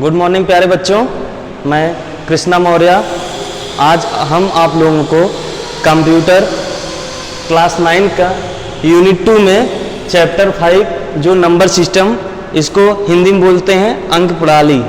Good morning प्यारे बच्चों, मैं कृष्णा मौर्य। आज हम आप लोगों को कंप्यूटर क्लास 9 का यूनिट 2 में चैप्टर 5 जो नंबर सिस्टम, इसको हिंदी में बोलते हैं अंक प्रणाली,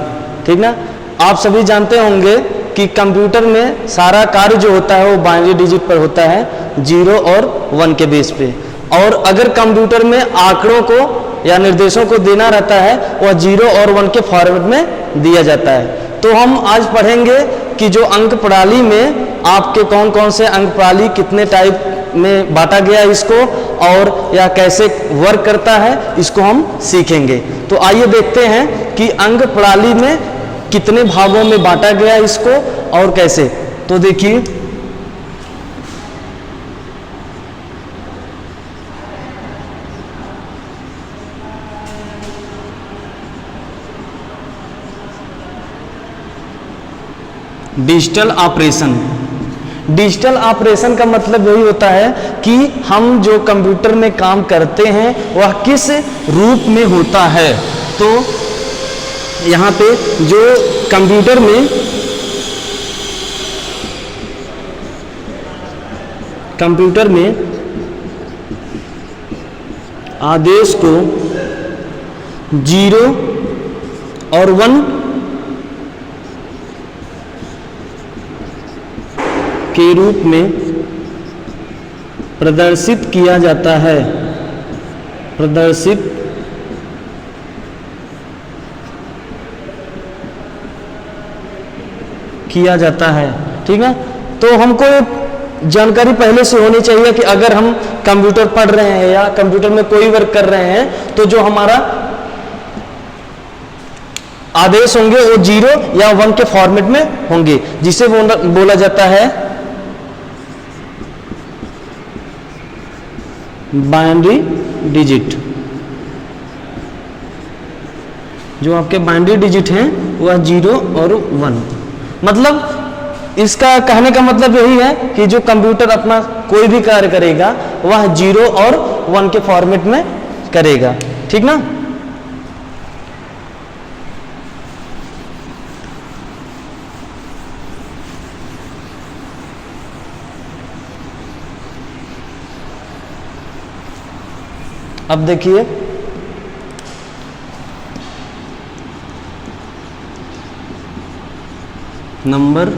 ठीक ना। आप सभी जानते होंगे कि कंप्यूटर में सारा कार्य जो होता है वो बाइनरी डिजिट पर होता है, 0 और 1 के बेस पे। और अगर कंप्यूटर में आंकड़ों को या निर्देशों को देना रहता है वह 0 और 1 के फॉर्मेट में दिया जाता है। तो हम आज पढ़ेंगे कि जो अंक प्रणाली में आपके कौन कौन से अंक प्रणाली कितने टाइप में बांटा गया इसको, और या कैसे वर्क करता है, इसको हम सीखेंगे। तो आइए देखते हैं कि अंक प्रणाली में कितने भागों में बांटा गया इसको और कैसे। तो देखिए, डिजिटल ऑपरेशन। डिजिटल ऑपरेशन का मतलब यही होता है कि हम जो कंप्यूटर में काम करते हैं वह किस रूप में होता है। तो यहाँ पे जो कंप्यूटर में आदेश को 0 और 1 के रूप में प्रदर्शित किया जाता है, प्रदर्शित किया जाता है, ठीक है। तो हमको जानकारी पहले से होनी चाहिए कि अगर हम कंप्यूटर पढ़ रहे हैं या कंप्यूटर में कोई वर्क कर रहे हैं तो जो हमारा आदेश होंगे वो 0 या 1 के फॉर्मेट में होंगे, जिसे बोला जाता है बाइनरी डिजिट। जो आपके बाइनरी डिजिट हैं वह 0 और 1। मतलब इसका कहने का मतलब यही है कि जो कंप्यूटर अपना कोई भी कार्य करेगा वह 0 और 1 के फॉर्मेट में करेगा, ठीक ना। अब देखिए, नंबर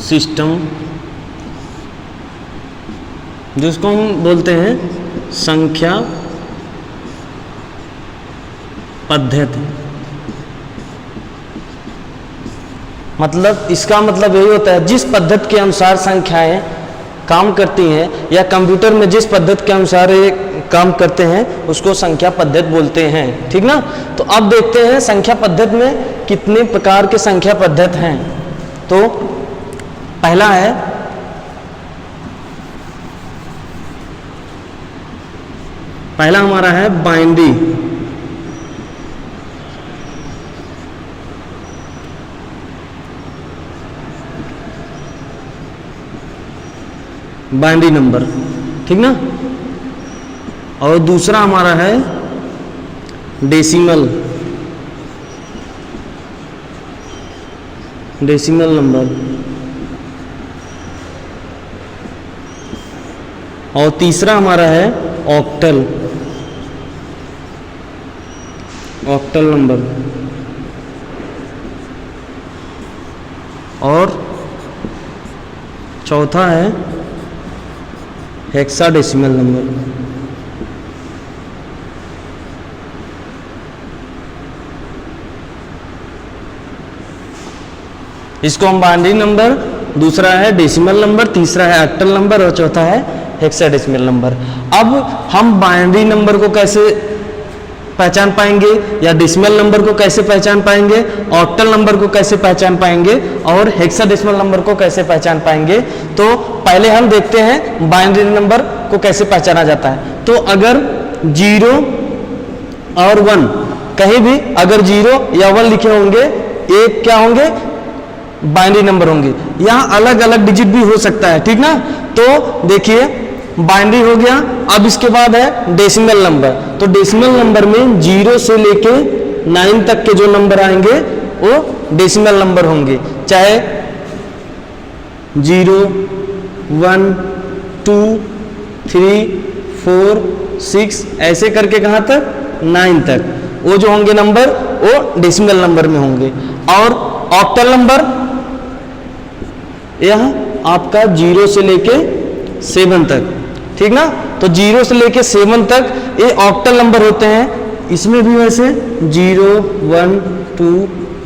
सिस्टम जिसको हम बोलते हैं संख्या पद्धति। मतलब इसका मतलब यही होता है जिस पद्धति के अनुसार संख्याएं काम करती हैं या कंप्यूटर में जिस पद्धति के अनुसार ये काम करते हैं उसको संख्या पद्धति बोलते हैं, ठीक ना। तो अब देखते हैं संख्या पद्धति में कितने प्रकार के संख्या पद्धति हैं। तो पहला है हमारा है बाइनरी। बाइनरी नंबर, ठीक ना। और दूसरा हमारा है डेसिमल नंबर। और तीसरा हमारा है ऑक्टल नंबर। और चौथा है हेक्साडेसिमल नंबर। इसको हम बाइनरी नंबर, दूसरा है डेसिमल नंबर, तीसरा है ऑक्टल नंबर और चौथा है हेक्साडेसिमल नंबर। अब हम बाइनरी नंबर को कैसे पहचान पाएंगे या डेसिमल नंबर को कैसे पहचान पाएंगे, ऑक्टल नंबर को कैसे पहचान पाएंगे और हेक्साडेसिमल नंबर को कैसे पहचान पाएंगे। तो पहले हम देखते हैं बाइनरी नंबर को कैसे पहचाना जाता है। तो अगर 0 और 1 कहीं भी अगर 0 या 1 लिखे होंगे, एक क्या होंगे, बाइनरी नंबर होंगे। यहाँ अलग अलग डिजिट भी हो सकता है, ठीक ना। तो देखिए बाइनरी हो गया। अब इसके बाद है डेसिमल नंबर। तो डेसिमल नंबर में 0 से लेके 9 तक के जो नंबर आएंगे वो डेसिमल नंबर होंगे, चाहे 0, 1, 2, 3, 4, 6 ऐसे करके कहाँ तक 9 तक वो जो होंगे नंबर वो डेसिमल नंबर में होंगे। और ऑक्टल नंबर यह आपका 0 से लेके 7 तक, ठीक ना। तो 0 से लेके 7 तक ये ऑक्टल नंबर होते हैं। इसमें भी वैसे 0, 1, 2,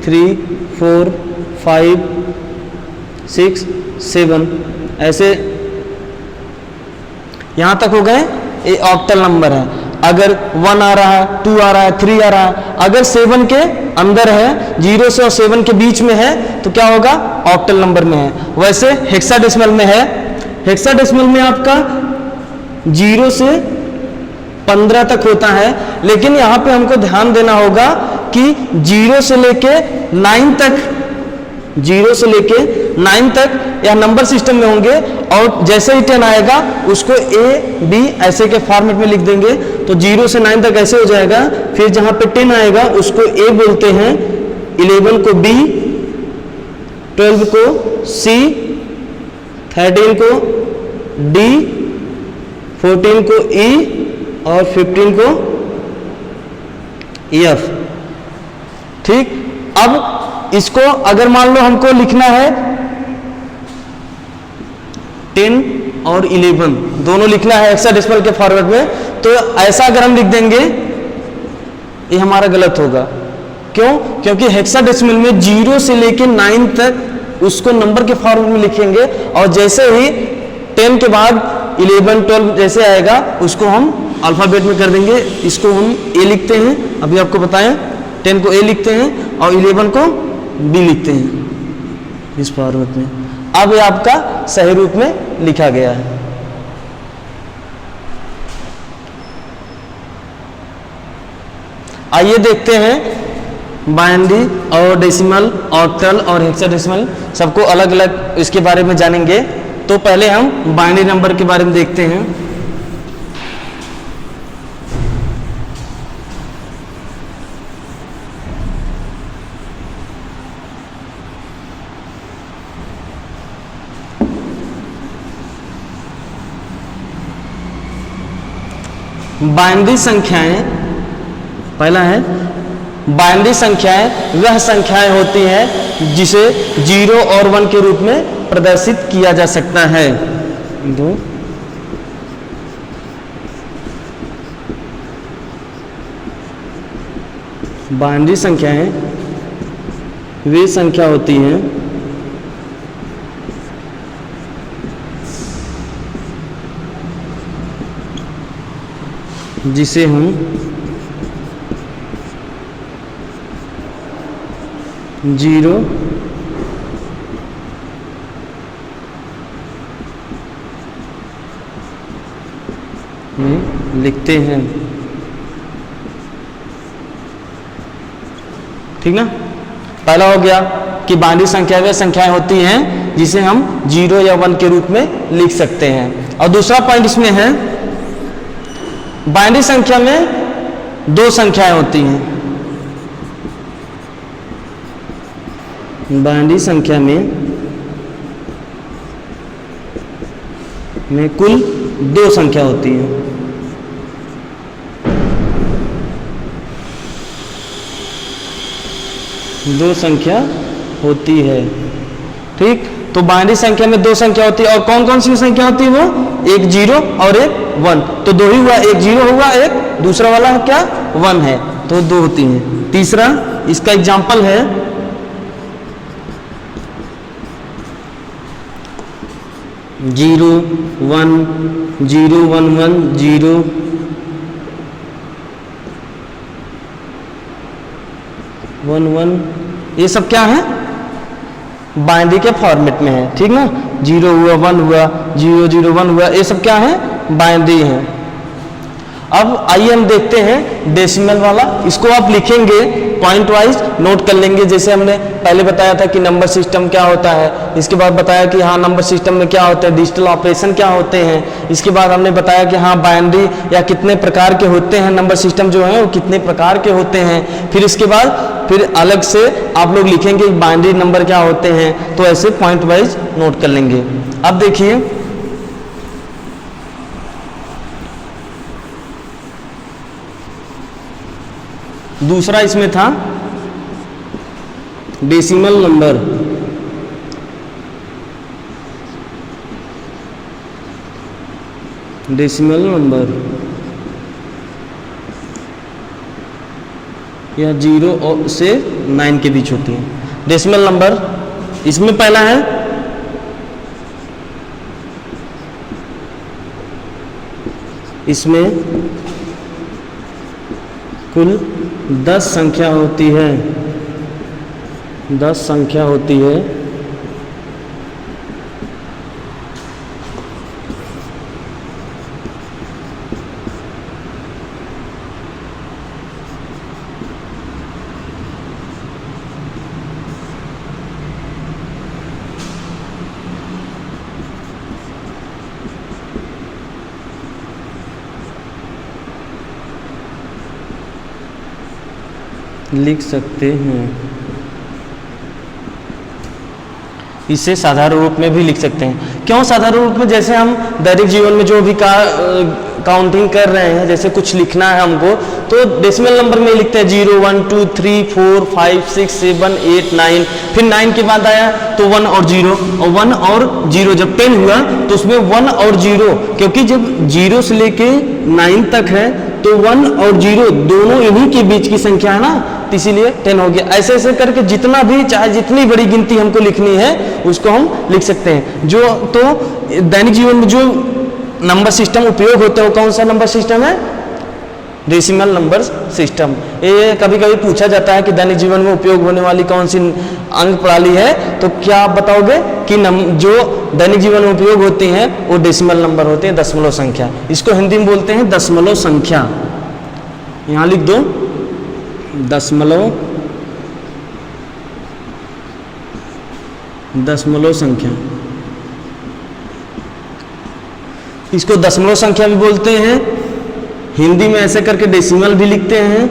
3, 4, 5, 6, 7 ऐसे यहां तक हो गए, ये ऑक्टल नंबर है। अगर 1 आ रहा है, 2 आ रहा है, 3 आ रहा है, अगर 7 के अंदर है, 0 से और 7 के बीच में है तो क्या होगा, ऑक्टल नंबर में है। वैसे हेक्साडेसिमल में है, हेक्साडेसिमल में आपका 0 से 15 तक होता है, लेकिन यहां पे हमको ध्यान देना होगा कि 0 से लेके 9 तक, 0 से लेके 9 तक या नंबर सिस्टम में होंगे। और जैसे ही 10 आएगा उसको A B ऐसे के फॉर्मेट में लिख देंगे, तो 0 से 9 तक ऐसे हो जाएगा। फिर जहां पे 10 आएगा उसको A बोलते हैं, 11 को B, 12 को C, 13 को D, 14 को E और 15 को F। ठीक, अब इसको अगर मान लो हमको लिखना है 10 और 11 दोनों लिखना है हेक्साडेसिमल के फॉर्मेट में, तो ऐसा अगर हम लिख देंगे ये हमारा गलत होगा। क्यों? क्योंकि हेक्साडेसिमल में 0 से लेके 9 तक उसको नंबर के फॉर्मेट में लिखेंगे, और जैसे ही 10 के बाद 11, 12 जैसे आएगा उसको हम अल्फाबेट में कर देंगे। इसको हम A लिखते हैं, अभी आपको बताएं, 10 को A लिखते हैं और 11 को B लिखते हैं इस फॉर्मेट में। अब ये आपका सही रूप में लिखा गया है। आइए देखते हैं बाइनरी और डेसिमल, ऑक्टल और हेक्साडेसिमल सबको अलग अलग इसके बारे में जानेंगे। तो पहले हम बाइनरी नंबर के बारे में देखते हैं। बाइनरी संख्याएं, पहला है बाइनरी संख्याएं वह संख्याएं होती हैं जिसे 0 और 1 के रूप में प्रदर्शित किया जा सकता है। दो बाइनरी संख्याएं वे संख्या होती हैं जिसे हम 0 में लिखते हैं। ठीक ना, पहला हो गया कि बाइनरी संख्या वे संख्याएं होती हैं जिसे हम 0 या 1 के रूप में लिख सकते हैं। और दूसरा पॉइंट इसमें है, बाइनरी संख्या में 2 संख्याएं होती हैं। बाइनरी संख्या में कुल 2 संख्या होती है। दो संख्या होती है। ठीक, तो बाइनरी संख्या में 2 संख्या होती है। और कौन कौन सी संख्या होती है? वो एक 0 और एक 1। तो 2 ही हुआ, एक 0 हुआ, एक दूसरा वाला है क्या 1 है, तो 2 होती हैं। तीसरा इसका एग्जाम्पल है 0 1 0 1 1 0 1 1, ये सब क्या है? बाइनरी के फॉर्मेट में है। ठीक ना, 0 हुआ, 1 हुआ, 0 0 1 हुआ, ये सब क्या है? बाइनरी है। अब आइए हम देखते हैं डेसिमल वाला। इसको आप लिखेंगे पॉइंट वाइज नोट कर लेंगे। जैसे हमने पहले बताया था कि नंबर सिस्टम क्या होता है, इसके बाद बताया कि हाँ नंबर सिस्टम में क्या होते हैं, डिजिटल ऑपरेशन क्या होते हैं, इसके बाद हमने बताया कि हाँ बाइनरी या कितने प्रकार के होते हैं, नंबर सिस्टम जो है वो कितने प्रकार के होते हैं। फिर इसके बाद फिर अलग से आप लोग लिखेंगे बाइनरी नंबर क्या होते हैं, तो ऐसे पॉइंट वाइज नोट कर लेंगे। अब देखिए दूसरा इसमें था डेसिमल नंबर। डेसिमल नंबर या 0 से 9 के बीच होती है डेसिमल नंबर। इसमें पहला है इसमें कुल 10 संख्या होती है, 10 संख्या होती है। लिख सकते हैं, इसे साधारण रूप में भी लिख सकते हैं। क्यों साधारण रूप में? जैसे हम दैनिक जीवन में जो भी काउंटिंग कर रहे हैं, जैसे कुछ लिखना है हमको, तो डेसिमल नंबर में लिखते हैं 0 1 2 3 4 5 6 7 8 9। फिर 9 के बाद आया तो 1 और 0, और 1 और 0 जब 10 हुआ तो उसमें 1 और 0, क्योंकि जब 0 से लेके 9 तक है तो 1 और 0 दोनों इन्हीं के बीच की संख्या है ना, तो इसीलिए 10 हो गया। ऐसे ऐसे करके जितना भी चाहे जितनी बड़ी गिनती हमको लिखनी है उसको हम लिख सकते हैं। जो तो दैनिक जीवन में जो नंबर सिस्टम उपयोग होता है वो कौन सा नंबर सिस्टम है? Decimal number system. ये कभी कभी पूछा जाता है कि दैनिक जीवन में उपयोग होने वाली कौन सी अंक प्रणाली है, तो क्या आप बताओगे कि जो दैनिक जीवन में उपयोग होती हैं वो डेसिमल नंबर होते हैं, दशमलव संख्या। इसको हिंदी में बोलते हैं दशमलव संख्या। यहाँ लिख दो दशमलव संख्या। इसको दशमलव संख्या भी बोलते हैं, हिंदी में ऐसे करके डेसिमल भी लिखते हैं,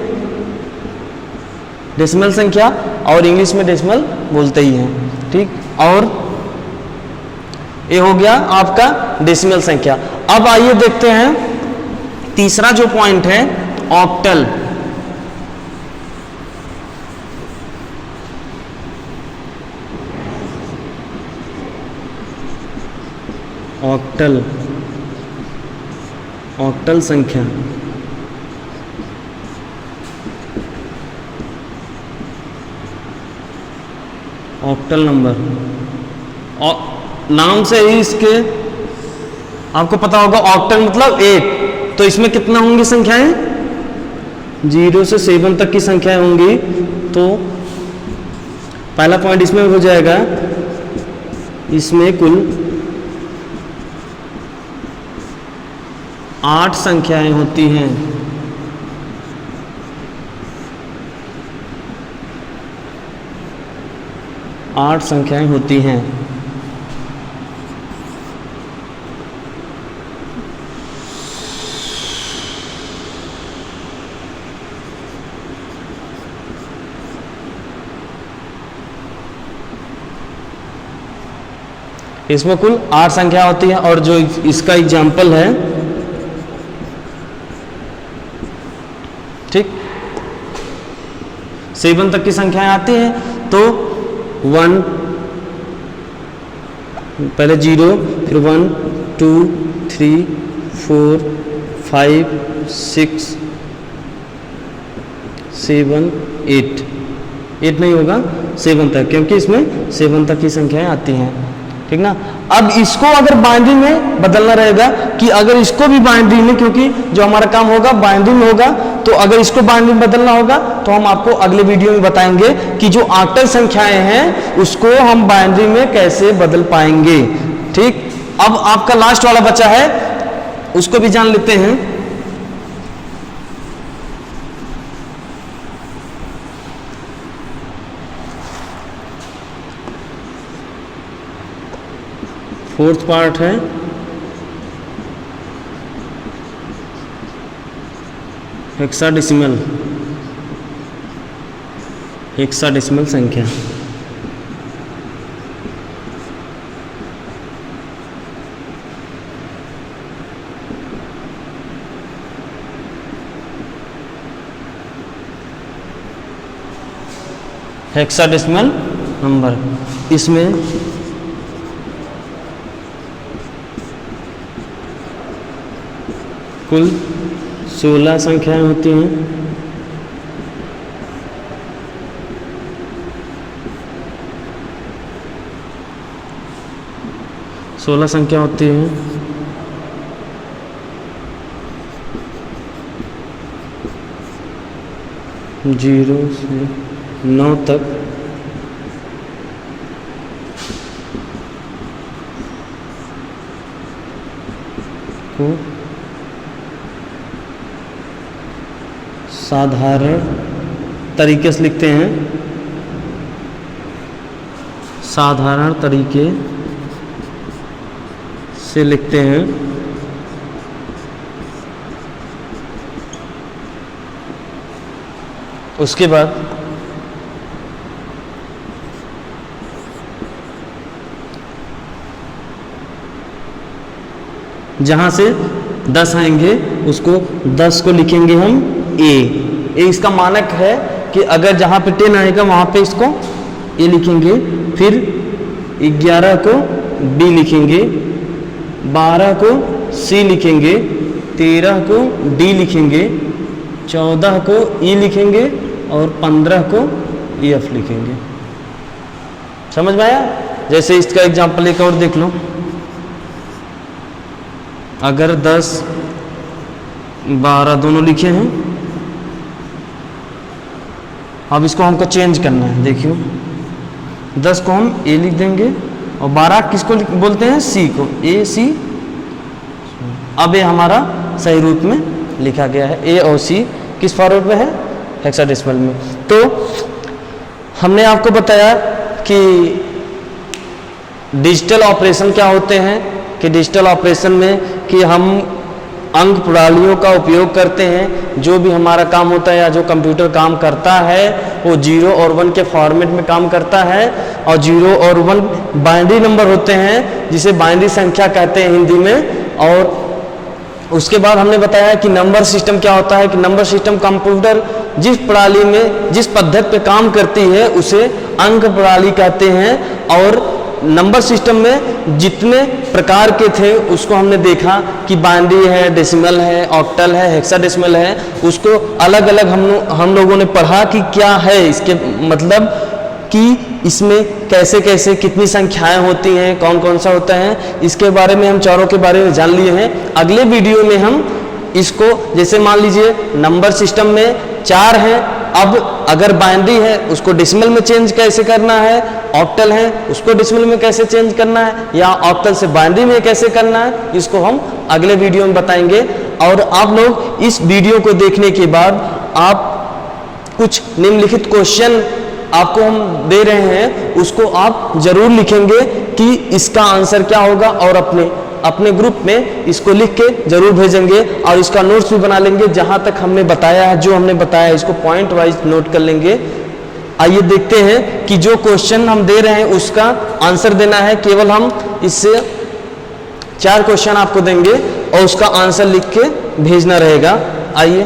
डेसिमल संख्या, और इंग्लिश में डेसिमल बोलते ही हैं। ठीक, और ये हो गया आपका डेसिमल संख्या। अब आइए देखते हैं तीसरा जो पॉइंट है ऑक्टल। ऑक्टल, ऑक्टल संख्या। ऑक्टल नंबर, नाम से ही इसके आपको पता होगा ऑक्टल मतलब 8। तो इसमें कितना होंगी संख्याएं? 0 से 7 तक की संख्याएं होंगी। तो पहला पॉइंट इसमें हो जाएगा, इसमें कुल 8 संख्याएं होती हैं। 8 संख्याएं होती हैं। इसमें कुल 8 संख्या होती है, और जो इसका एग्जाम्पल है, ठीक, 7 तक की संख्याएं आती हैं। तो 1, पहले 0, फिर 1 2 3 4 5 6 7 8 8 नहीं होगा, 7 तक, क्योंकि इसमें 7 तक की संख्याएं आती हैं। ठीक ना। अब इसको अगर बाइनरी में बदलना रहेगा कि अगर इसको भी बाइनरी में, क्योंकि जो हमारा काम होगा बाइनरी में होगा, तो अगर इसको बाइनरी में बदलना होगा तो हम आपको अगले वीडियो में बताएंगे कि जो ऑक्टल संख्याएं हैं उसको हम बाइनरी में कैसे बदल पाएंगे। ठीक, अब आपका लास्ट वाला बचा है, उसको भी जान लेते हैं। फोर्थ पार्ट है हेक्साडेसिमल, हेक्साडेसिमल संख्या। हेक्साडेसिमल नंबर, इसमें कुल 16 संख्याएं होती हैं। सोलह संख्या होती है। जीरो से 9 तक को साधारण तरीके से लिखते हैं, साधारण तरीके से लिखते हैं। उसके बाद जहां से 10 आएंगे उसको 10 को लिखेंगे हम ए इसका मानक है कि अगर जहां पे 10 आएगा वहां पे इसको ए लिखेंगे, फिर 11 को बी लिखेंगे, 12 को सी लिखेंगे, 13 को डी लिखेंगे, 14 को ई लिखेंगे और 15 को एफ लिखेंगे। समझ में आया? जैसे इसका एग्जांपल एक और देख लो। अगर 10 12 दोनों लिखे हैं, अब इसको हमको चेंज करना है। देखियो 10 को हम ए लिख देंगे और 12 किसको बोलते हैं? सी को, ए सी। अब ये हमारा सही रूप में लिखा गया है। ए और सी किस फॉर्मेट में है? हेक्साडेसिमल में। तो हमने आपको बताया कि डिजिटल ऑपरेशन क्या होते हैं, कि डिजिटल ऑपरेशन में कि हम अंक प्रणालियों का उपयोग करते हैं। जो भी हमारा काम होता है या जो कंप्यूटर काम करता है वो 0 और 1 के फॉर्मेट में काम करता है, और 0 और 1 बाइनरी नंबर होते हैं जिसे बाइनरी संख्या कहते हैं हिंदी में। और उसके बाद हमने बताया कि नंबर सिस्टम क्या होता है, कि नंबर सिस्टम कंप्यूटर जिस प्रणाली में जिस पद्धति पे काम करती है उसे अंक प्रणाली कहते हैं। और नंबर सिस्टम में जितने प्रकार के थे उसको हमने देखा कि बाइनरी है, डेसिमल है, ऑक्टल है, हेक्साडेसिमल है। उसको अलग अलग हम लोगों ने पढ़ा कि क्या है इसके मतलब, कि इसमें कैसे कैसे कितनी संख्याएं होती हैं, कौन कौन सा होता है, इसके बारे में हम चारों के बारे में जान लिए हैं। अगले वीडियो में हम इसको, जैसे मान लीजिए नंबर सिस्टम में 4 हैं, अब अगर बाइनरी है उसको डेसिमल में चेंज कैसे करना है, ऑक्टल है उसको डेसिमल में कैसे चेंज करना है, या ऑक्टल से बाइनरी में कैसे करना है, इसको हम अगले वीडियो में बताएंगे। और आप लोग इस वीडियो को देखने के बाद आप कुछ निम्नलिखित क्वेश्चन आपको हम दे रहे हैं, उसको आप जरूर लिखेंगे कि इसका आंसर क्या होगा, और अपने ग्रुप में इसको लिख के जरूर भेजेंगे और इसका नोट्स भी बना लेंगे। जहां तक हमने बताया है, जो हमने बताया है, इसको पॉइंट वाइज नोट कर लेंगे। आइए देखते हैं कि जो क्वेश्चन हम दे रहे हैं उसका आंसर देना है। केवल हम इससे 4 क्वेश्चन आपको देंगे और उसका आंसर लिख के भेजना रहेगा। आइए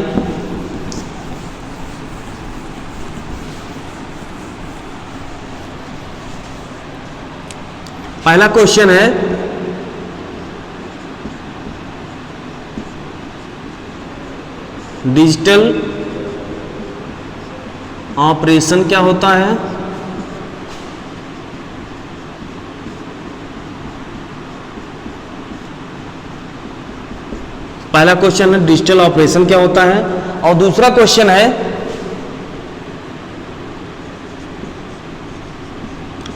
पहला क्वेश्चन है, डिजिटल ऑपरेशन क्या होता है? पहला क्वेश्चन है डिजिटल ऑपरेशन क्या होता है, और दूसरा क्वेश्चन है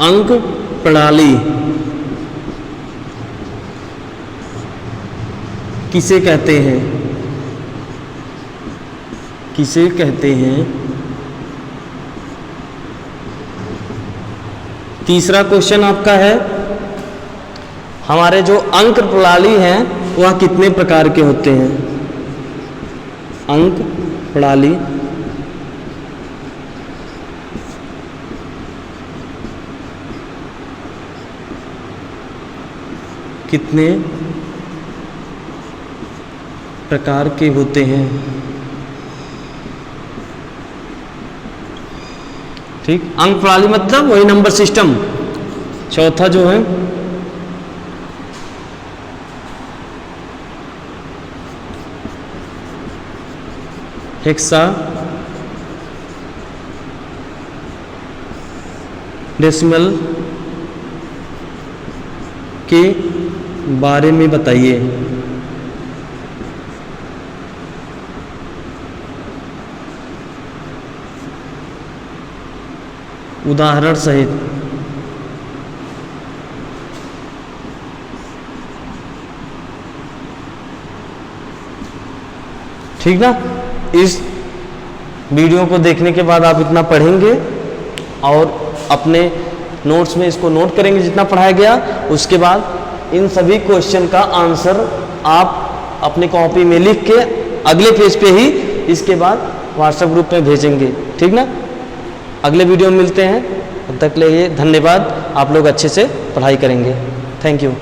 अंक प्रणाली किसे कहते हैं? किसे कहते हैं? तीसरा क्वेश्चन आपका है हमारे जो अंक प्रणाली हैं वह कितने प्रकार के होते हैं? अंक प्रणाली कितने प्रकार के होते हैं? ठीक, अंक प्रणाली मतलब वही नंबर सिस्टम। चौथा जो है हेक्सा डेसिमल के बारे में बताइए। उदाहरण सहित। ठीक ना? इस वीडियो को देखने के बाद आप इतना पढ़ेंगे और अपने नोट्स में इसको नोट करेंगे जितना पढ़ाया गया। उसके बाद इन सभी क्वेश्चन का आंसर आप अपने कॉपी में लिख के अगले पेज पे ही इसके बाद व्हाट्सएप ग्रुप में भेजेंगे। ठीक ना? अगले वीडियो में मिलते हैं। तब तक के लिए धन्यवाद। आप लोग अच्छे से पढ़ाई करेंगे। Thank you.